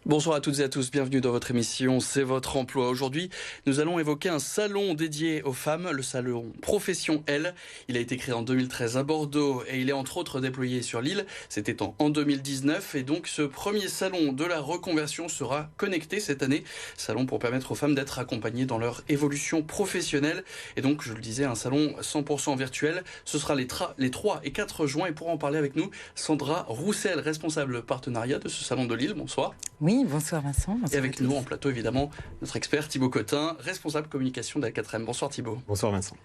Bonsoir à toutes et à tous, bienvenue dans votre émission C'est votre emploi. Aujourd'hui, nous allons évoquer un salon dédié aux femmes, le salon Profession L. Il a été créé en 2013 à Bordeaux et il est entre autres déployé sur l'île. C'était en 2019 et donc ce premier salon de la reconversion sera connecté cette année. Salon pour permettre aux femmes d'être accompagnées dans leur évolution professionnelle. Et donc, je le disais, un salon 100% virtuel. Ce sera les 3 et 4 juin et pour en parler avec nous, Sandra Roussel, responsable partenariat de ce salon de l'île. Bonsoir. Oui, bonsoir Vincent. Bonsoir et avec nous en plateau, évidemment, notre expert Thibaut Cotin, responsable communication de la 4M. Bonsoir Thibaut. Bonsoir Vincent.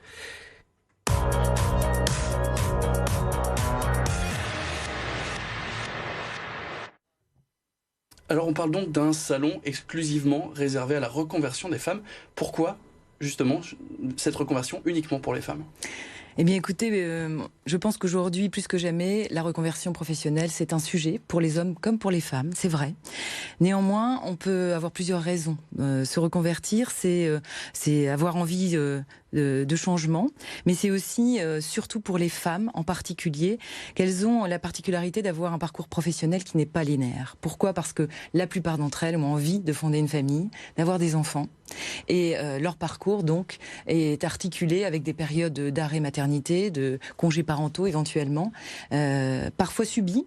Alors on parle donc d'un salon exclusivement réservé à la reconversion des femmes. Pourquoi justement cette reconversion uniquement pour les femmes ? Eh bien écoutez, je pense qu'aujourd'hui, plus que jamais, la reconversion professionnelle, c'est un sujet pour les hommes comme pour les femmes, c'est vrai. Néanmoins, on peut avoir plusieurs raisons. Se reconvertir, c'est avoir envie de changement, mais c'est aussi, surtout pour les femmes en particulier, qu'elles ont la particularité d'avoir un parcours professionnel qui n'est pas linéaire. Pourquoi ? Parce que la plupart d'entre elles ont envie de fonder une famille, d'avoir des enfants. Et leur parcours, donc, est articulé avec des périodes d'arrêt maternité, de congés parentaux éventuellement, parfois subis.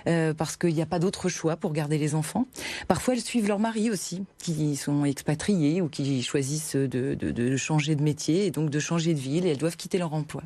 Parce qu'il n'y a pas d'autre choix pour garder les enfants. Parfois, elles suivent leur mari aussi, qui sont expatriés ou qui choisissent de changer de métier et donc de changer de ville et elles doivent quitter leur emploi.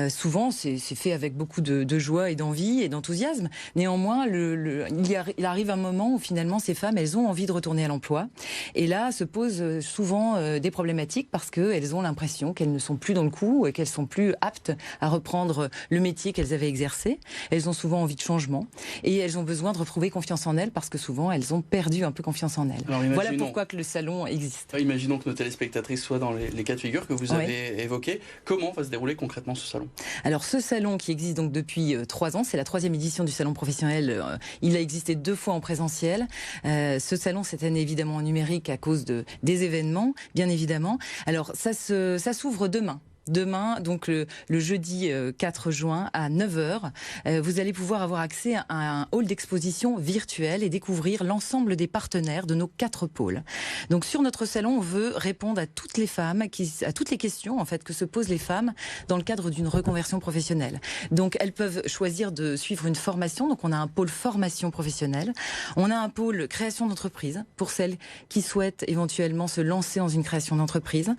Souvent, c'est fait avec beaucoup de joie et d'envie et d'enthousiasme. Néanmoins, il arrive un moment où finalement, ces femmes, elles ont envie de retourner à l'emploi. Et là, se posent souvent des problématiques parce qu'elles ont l'impression qu'elles ne sont plus dans le coup et qu'elles sont plus aptes à reprendre le métier qu'elles avaient exercé. Elles ont souvent envie de changement et elles ont besoin de retrouver confiance en elles parce que souvent elles ont perdu un peu confiance en elles. Voilà pourquoi que le salon existe. Imaginons que nos téléspectatrices soient dans les cas de figure que vous avez évoqués. Comment va se dérouler concrètement ce salon ? Alors ce salon qui existe donc depuis 3 ans, c'est la 3e édition du salon professionnel. Il a existé 2 fois en présentiel. Ce salon cette année évidemment en numérique à cause des événements, bien évidemment. Alors ça s'ouvre demain. Demain, donc le jeudi 4 juin à 9h, vous allez pouvoir avoir accès à un hall d'exposition virtuel et découvrir l'ensemble des partenaires de nos 4 pôles. Donc sur notre salon, on veut répondre à toutes les femmes, à toutes les questions en fait que se posent les femmes dans le cadre d'une reconversion professionnelle. Donc elles peuvent choisir de suivre une formation. Donc on a un pôle formation professionnelle, on a un pôle création d'entreprise pour celles qui souhaitent éventuellement se lancer dans une création d'entreprise.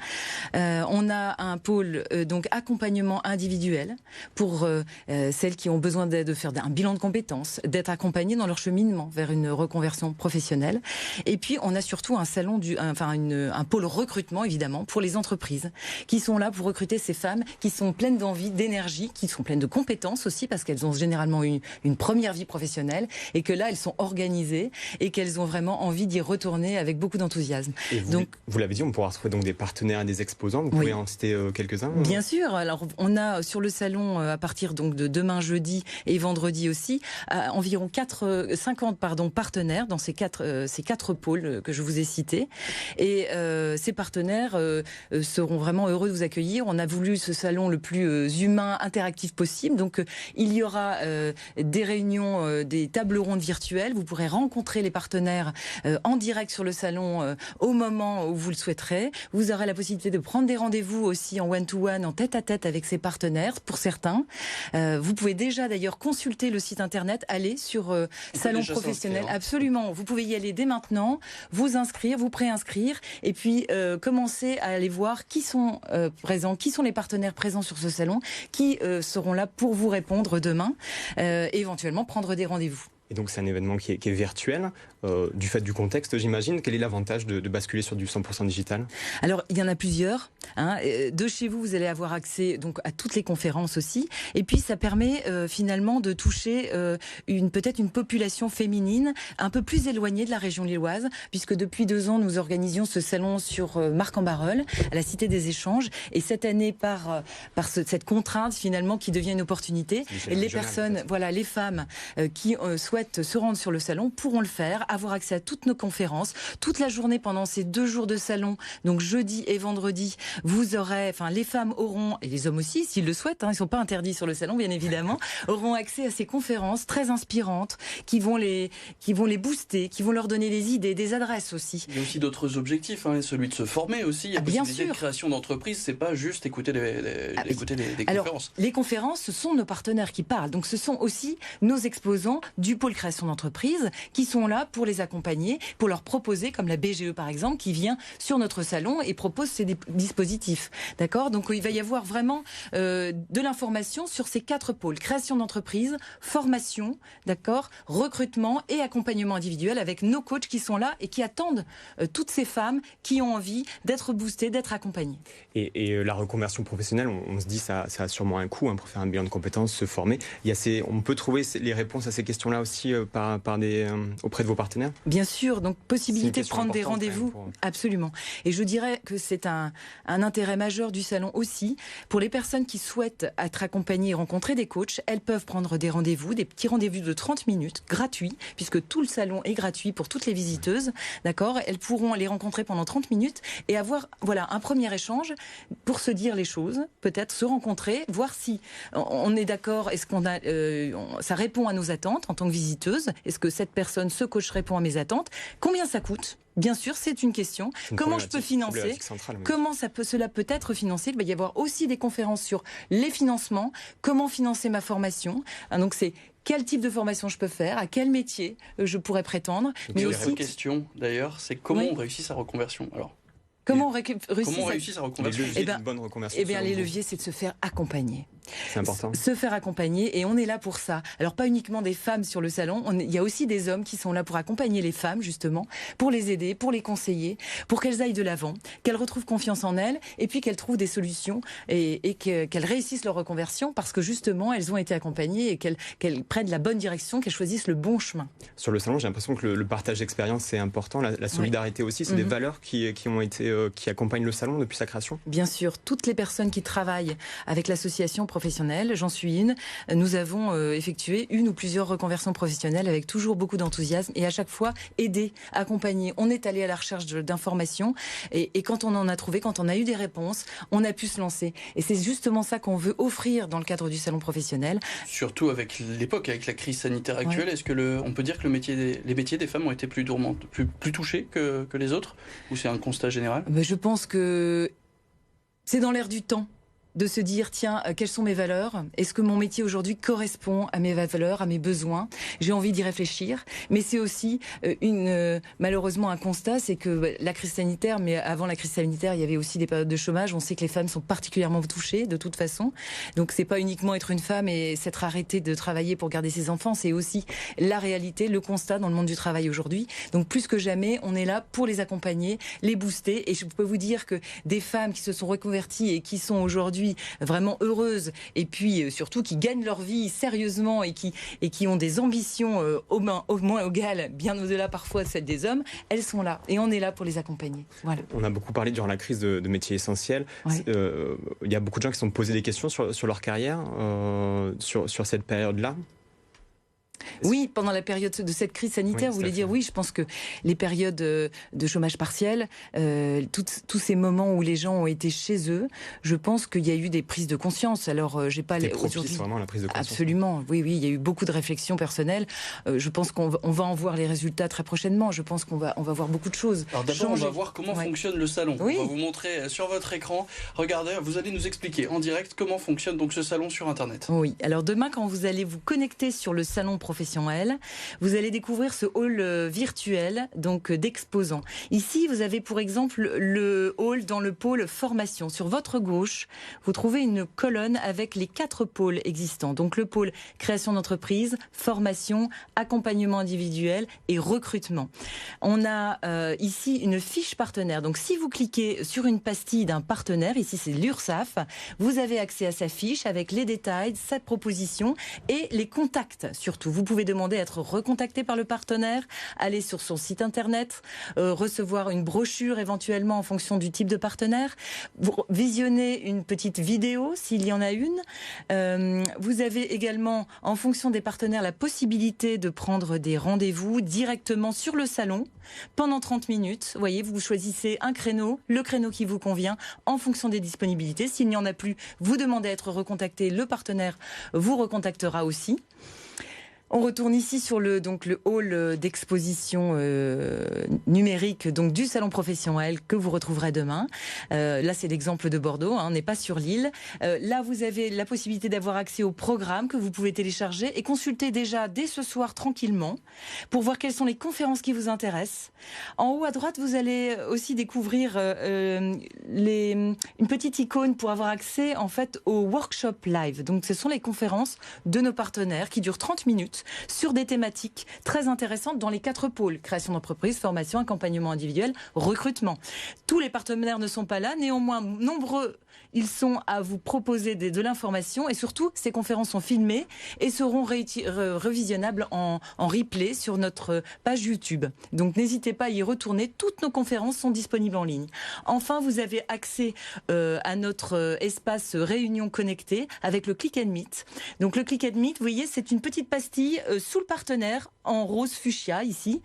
On a un pôle donc accompagnement individuel pour celles qui ont besoin de faire un bilan de compétences, d'être accompagnées dans leur cheminement vers une reconversion professionnelle. Et puis on a surtout un salon un pôle recrutement évidemment pour les entreprises qui sont là pour recruter ces femmes qui sont pleines d'envie, d'énergie, qui sont pleines de compétences aussi parce qu'elles ont généralement une première vie professionnelle et que là elles sont organisées et qu'elles ont vraiment envie d'y retourner avec beaucoup d'enthousiasme. Et vous l'avez dit, on pourra retrouver donc des partenaires et des exposants. Vous pouvez en citer quelques-uns ? Bien sûr. Alors, on a sur le salon, à partir donc de demain jeudi et vendredi aussi, environ 50 partenaires dans ces quatre pôles que je vous ai cités. Et ces partenaires seront vraiment heureux de vous accueillir. On a voulu ce salon le plus humain, interactif possible. Donc, il y aura des réunions, des tables rondes virtuelles. Vous pourrez rencontrer les partenaires en direct sur le salon au moment où vous le souhaiterez. Vous aurez la possibilité de prendre des rendez-vous aussi en one-to-one, en tête-à-tête avec ses partenaires, pour certains. Vous pouvez déjà d'ailleurs consulter le site internet, aller sur Salon Professionnel. Absolument, vous pouvez y aller dès maintenant, vous inscrire, vous préinscrire, et puis commencer à aller voir qui sont présents, qui sont les partenaires présents sur ce salon, qui seront là pour vous répondre demain, et éventuellement prendre des rendez-vous. Et donc c'est un événement qui est virtuel, du fait du contexte, j'imagine. Quel est l'avantage de basculer sur du 100% digital ? Alors il y en a plusieurs. De chez vous, vous allez avoir accès donc à toutes les conférences aussi. Et puis ça permet finalement de toucher peut-être une population féminine un peu plus éloignée de la région lilloise, puisque depuis 2 ans nous organisions ce salon sur Marc-en-Barœul, à la Cité des Échanges. Et cette année, par cette contrainte finalement qui devient une opportunité, et les personnes, les femmes qui souhaitent souhaitent se rendre sur le salon pourront le faire, avoir accès à toutes nos conférences, toute la journée pendant ces 2 jours de salon, donc jeudi et vendredi, les femmes auront, et les hommes aussi, s'ils le souhaitent, ils ne sont pas interdits sur le salon, bien évidemment, auront accès à ces conférences très inspirantes qui vont les booster, qui vont leur donner des idées, des adresses aussi. Il y a aussi d'autres objectifs, celui de se former aussi. Il y a possibilité de création d'entreprise, c'est pas juste écouter des conférences. Les conférences, ce sont nos partenaires qui parlent, donc ce sont aussi nos exposants du pôle création d'entreprise qui sont là pour les accompagner, pour leur proposer, comme la BGE par exemple, qui vient sur notre salon et propose ces dispositifs. D'accord ? Donc il va y avoir vraiment de l'information sur ces 4 pôles. Création d'entreprise, formation, d'accord, recrutement et accompagnement individuel avec nos coachs qui sont là et qui attendent toutes ces femmes qui ont envie d'être boostées, d'être accompagnées. Et la reconversion professionnelle, on se dit ça a sûrement un coût pour faire un bilan de compétences, se former. On peut trouver les réponses à ces questions-là aussi auprès de vos partenaires ? Bien sûr, donc possibilité de prendre des rendez-vous, absolument. Et je dirais que c'est un intérêt majeur du salon aussi. Pour les personnes qui souhaitent être accompagnées et rencontrer des coachs, elles peuvent prendre des rendez-vous, des petits rendez-vous de 30 minutes, gratuits, puisque tout le salon est gratuit pour toutes les visiteuses. D'accord ? Elles pourront les rencontrer pendant 30 minutes et avoir un premier échange pour se dire les choses, peut-être se rencontrer, voir si on est d'accord, est-ce qu'on a, ça répond à nos attentes en tant que visiteuse, est-ce que cette personne, ce coach répond à mes attentes, combien ça coûte ? Bien sûr, c'est une question. Comment je peux financer ? Comment cela peut être financé ? Il va y avoir aussi des conférences sur les financements, comment financer ma formation. Donc c'est quel type de formation je peux faire, à quel métier je pourrais prétendre. Mais aussi, la question d'ailleurs, c'est comment on réussit sa reconversion. Alors, comment on réussit sa reconversion ? Les leviers, c'est de se faire accompagner. C'est important. Se faire accompagner, et on est là pour ça. Alors pas uniquement des femmes sur le salon, il y a aussi des hommes qui sont là pour accompagner les femmes justement, pour les aider, pour les conseiller, pour qu'elles aillent de l'avant, qu'elles retrouvent confiance en elles, et puis qu'elles trouvent des solutions et qu'elles réussissent leur reconversion parce que justement elles ont été accompagnées et qu'elles prennent la bonne direction, qu'elles choisissent le bon chemin. Sur le salon, j'ai l'impression que le partage d'expérience c'est important, la solidarité aussi, c'est des valeurs qui accompagnent le salon depuis sa création. Bien sûr, toutes les personnes qui travaillent avec l'association professionnelle, j'en suis une. Nous avons effectué une ou plusieurs reconversions professionnelles avec toujours beaucoup d'enthousiasme et à chaque fois aidé, accompagné. On est allé à la recherche d'informations et quand on en a trouvé, quand on a eu des réponses, on a pu se lancer. Et c'est justement ça qu'on veut offrir dans le cadre du salon professionnel. Surtout avec l'époque, avec la crise sanitaire actuelle, est-ce que on peut dire que les métiers des femmes ont été plus touchés que les autres, ou c'est un constat général ? Je pense que c'est dans l'air du temps de se dire, tiens, quelles sont mes valeurs ? Est-ce que mon métier aujourd'hui correspond à mes valeurs, à mes besoins ? J'ai envie d'y réfléchir. Mais c'est aussi malheureusement un constat, c'est que la crise sanitaire, mais avant la crise sanitaire, il y avait aussi des périodes de chômage. On sait que les femmes sont particulièrement touchées de toute façon. Donc c'est pas uniquement être une femme et s'être arrêtée de travailler pour garder ses enfants, c'est aussi la réalité, le constat dans le monde du travail aujourd'hui. Donc plus que jamais, on est là pour les accompagner, les booster. Et je peux vous dire que des femmes qui se sont reconverties et qui sont aujourd'hui vraiment heureuses et puis surtout qui gagnent leur vie sérieusement et qui ont des ambitions au moins égales, bien au-delà parfois de celles des hommes, elles sont là et on est là pour les accompagner. Voilà. On a beaucoup parlé durant la crise de métiers essentiels. Ouais. Il y a beaucoup de gens qui se sont posés des questions sur leur carrière, sur cette période-là. Oui, pendant la période de cette crise sanitaire, vous voulez dire, oui, je pense que les périodes de chômage partiel, tous ces moments où les gens ont été chez eux, je pense qu'il y a eu des prises de conscience. Alors, j'ai pas aujourd'hui vraiment la prise de conscience. Absolument, oui, il y a eu beaucoup de réflexions personnelles. Je pense qu'on va en voir les résultats très prochainement. Je pense qu'on va voir beaucoup de choses. Alors d'abord, on va voir comment fonctionne le salon. Oui. On va vous montrer sur votre écran. Regardez, vous allez nous expliquer en direct comment fonctionne donc ce salon sur Internet. Oui. Alors demain, quand vous allez vous connecter sur le salon professionnel, vous allez découvrir ce hall virtuel donc d'exposants. Ici, vous avez pour exemple le hall dans le pôle formation. Sur votre gauche, vous trouvez une colonne avec les 4 pôles existants. Donc le pôle création d'entreprise, formation, accompagnement individuel et recrutement. On a ici une fiche partenaire. Donc si vous cliquez sur une pastille d'un partenaire, ici c'est l'URSSAF, vous avez accès à sa fiche avec les détails, sa proposition et les contacts surtout. vous pouvez demander à être recontacté par le partenaire, aller sur son site internet, recevoir une brochure éventuellement en fonction du type de partenaire, visionner une petite vidéo s'il y en a une. Vous avez également, en fonction des partenaires, la possibilité de prendre des rendez-vous directement sur le salon pendant 30 minutes. Vous voyez, vous choisissez un créneau, le créneau qui vous convient en fonction des disponibilités. S'il n'y en a plus, vous demandez à être recontacté, le partenaire vous recontactera aussi. On retourne ici sur le hall d'exposition numérique du salon professionnel que vous retrouverez demain. Là, c'est l'exemple de Bordeaux, on n'est pas sur l'île. Là, vous avez la possibilité d'avoir accès au programme que vous pouvez télécharger et consulter déjà dès ce soir tranquillement pour voir quelles sont les conférences qui vous intéressent. En haut à droite, vous allez aussi découvrir une petite icône pour avoir accès en fait au workshop live. Donc, ce sont les conférences de nos partenaires qui durent 30 minutes sur des thématiques très intéressantes dans les 4 pôles: création d'entreprise, formation, accompagnement individuel, recrutement. Tous les partenaires ne sont pas là, néanmoins nombreux ils sont à vous proposer de l'information, et surtout ces conférences sont filmées et seront revisionnables en replay sur notre page YouTube. Donc n'hésitez pas à y retourner, toutes nos conférences sont disponibles en ligne. Enfin, vous avez accès à notre espace réunion connectée avec le Click and Meet. Donc le Click and Meet, vous voyez, c'est une petite pastille sous le partenaire en rose fuchsia ici.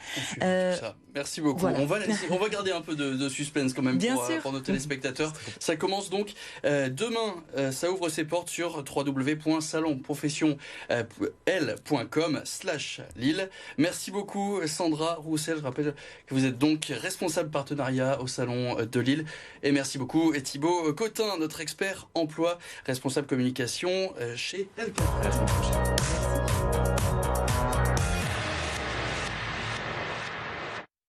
Merci beaucoup. Voilà. On va garder un peu de suspense quand même pour nos téléspectateurs. Ça commence donc demain. Ça ouvre ses portes sur www.salonprofession-l.com/Lille. Merci beaucoup Sandra Roussel. Je rappelle que vous êtes donc responsable partenariat au Salon de Lille. Et merci beaucoup Thibaut Cotin, notre expert emploi, responsable communication chez LK. À la semaine prochaine.